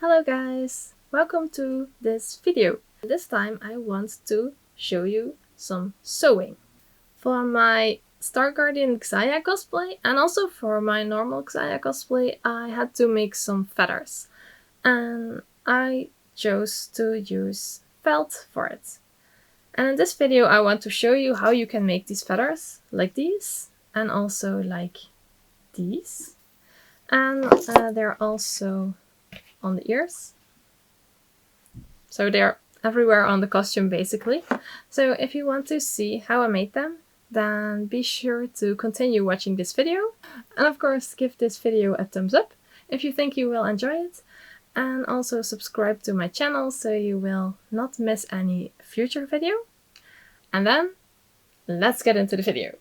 Hello guys! Welcome to this video. This time I want to show you some sewing. For my Starguardian Xayah cosplay and also for my normal Xayah cosplay I had to make some feathers. And I chose to use felt for it. And in this video I want to show you how you can make these feathers, like these, and also like these. And they're also on the ears. So they're everywhere on the costume basically. So if you want to see how I made them, then be sure to continue watching this video. And of course give this video a thumbs up if you think you will enjoy it. And also subscribe to my channel so you will not miss any future video. And then let's get into the video.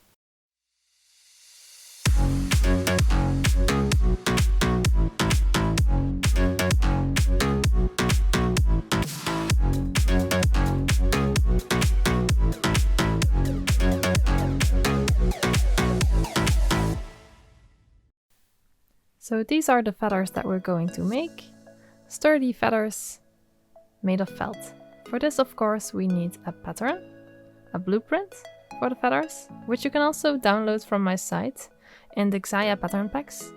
So these are the feathers that we're going to make. Sturdy feathers made of felt. For this, of course, we need a pattern, a blueprint for the feathers, which you can also download from my site in the Xayah pattern packs.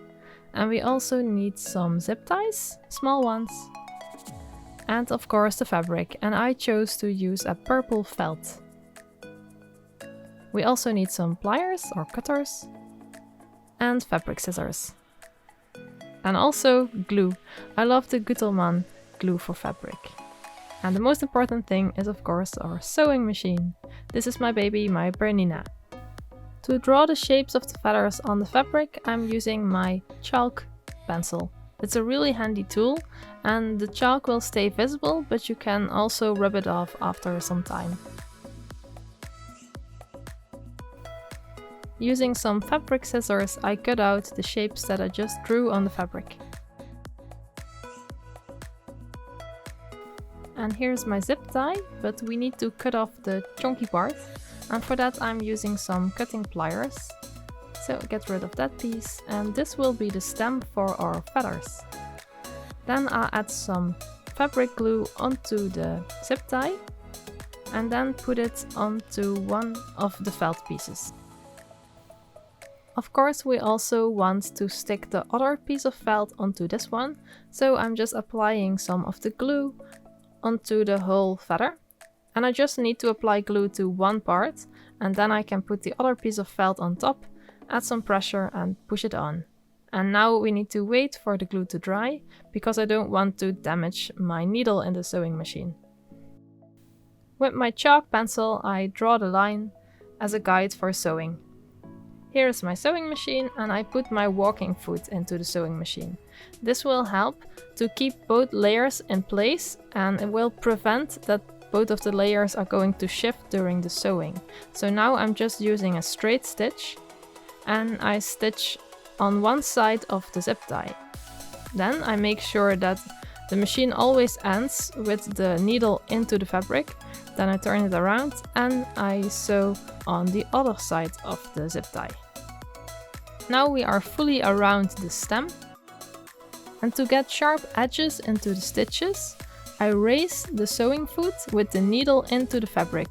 And we also need some zip ties, small ones, and of course the fabric, and I chose to use a purple felt. We also need some pliers or cutters and fabric scissors. And also glue. I love the Gutelmann glue for fabric. And the most important thing is of course our sewing machine. This is my baby, my Bernina. To draw the shapes of the feathers on the fabric, I'm using my chalk pencil. It's a really handy tool and the chalk will stay visible, but you can also rub it off after some time. Using some fabric scissors, I cut out the shapes that I just drew on the fabric. And here's my zip tie, but we need to cut off the chunky part. And for that I'm using some cutting pliers. So get rid of that piece, and this will be the stem for our feathers. Then I'll add some fabric glue onto the zip tie and then put it onto one of the felt pieces. Of course, we also want to stick the other piece of felt onto this one, so I'm just applying some of the glue onto the whole feather. And I just need to apply glue to one part, and then I can put the other piece of felt on top, add some pressure and push it on. And now we need to wait for the glue to dry, because I don't want to damage my needle in the sewing machine. With my chalk pencil, I draw the line as a guide for sewing. Here is my sewing machine and I put my walking foot into the sewing machine. This will help to keep both layers in place and it will prevent that both of the layers are going to shift during the sewing. So now I'm just using a straight stitch and I stitch on one side of the zip tie. Then I make sure that the machine always ends with the needle into the fabric. Then I turn it around and I sew on the other side of the zip tie. Now we are fully around the stem. And to get sharp edges into the stitches, I raise the sewing foot with the needle into the fabric.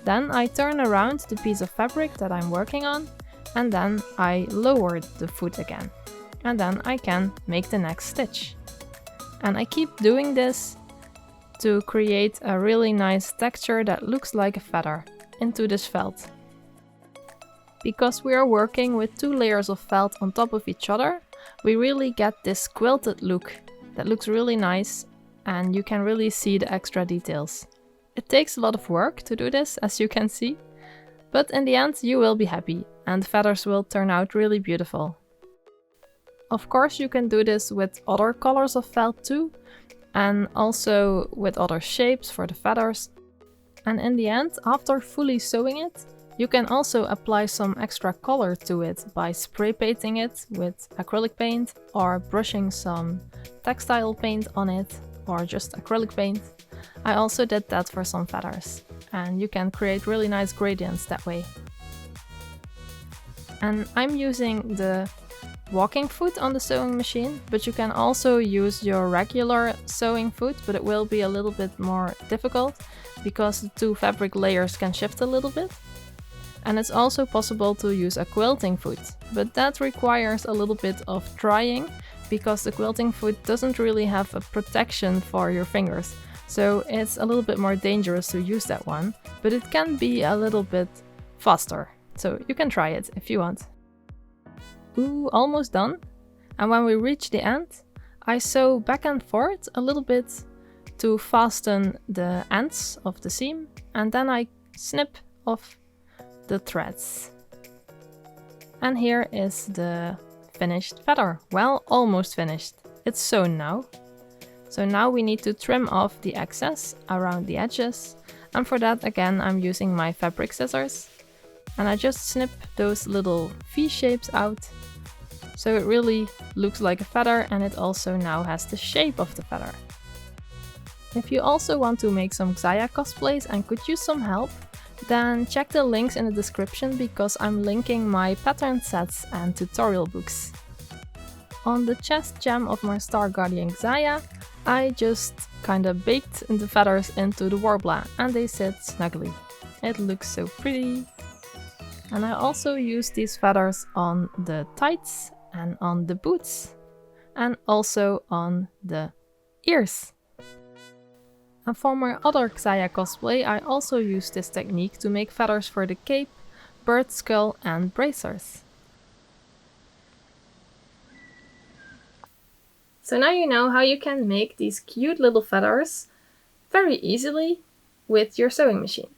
Then I turn around the piece of fabric that I'm working on and then I lower the foot again. And then I can make the next stitch. And I keep doing this to create a really nice texture that looks like a feather into this felt. Because we are working with two layers of felt on top of each other, we really get this quilted look that looks really nice and you can really see the extra details. It takes a lot of work to do this, as you can see, but in the end you will be happy and the feathers will turn out really beautiful. Of course you can do this with other colors of felt too, and also with other shapes for the feathers. And in the end, after fully sewing it, you can also apply some extra color to it by spray painting it with acrylic paint or brushing some textile paint on it or just acrylic paint. I also did that for some feathers and you can create really nice gradients that way. And I'm using the walking foot on the sewing machine, but you can also use your regular sewing foot, but it will be a little bit more difficult because the two fabric layers can shift a little bit. And it's also possible to use a quilting foot, but that requires a little bit of drying because the quilting foot doesn't really have a protection for your fingers. So it's a little bit more dangerous to use that one, but it can be a little bit faster. So you can try it if you want. Ooh, almost done. And when we reach the end, I sew back and forth a little bit to fasten the ends of the seam, and then I snip off the threads. And here is the finished feather. Well, almost finished. It's sewn now. So now we need to trim off the excess around the edges, and for that again I'm using my fabric scissors, and I just snip those little V shapes out so it really looks like a feather, and it also now has the shape of the feather. If you also want to make some Xayah cosplays and could use some help, then check the links in the description because I'm linking my pattern sets and tutorial books. On the chest gem of my Starguardian Xayah, I just kinda baked the feathers into the warbler and they sit snugly. It looks so pretty. And I also use these feathers on the tights and on the boots and also on the ears. And for my other Xayah cosplay, I also use this technique to make feathers for the cape, bird skull and bracers. So now you know how you can make these cute little feathers very easily with your sewing machine.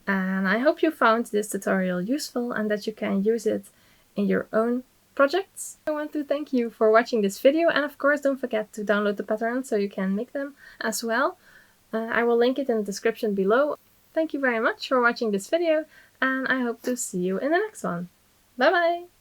And I hope you found this tutorial useful and that you can use it in your own projects. I want to thank you for watching this video, and of course don't forget to download the patterns so you can make them as well. I will link it in the description below. Thank you very much for watching this video, and I hope to see you in the next one. Bye bye!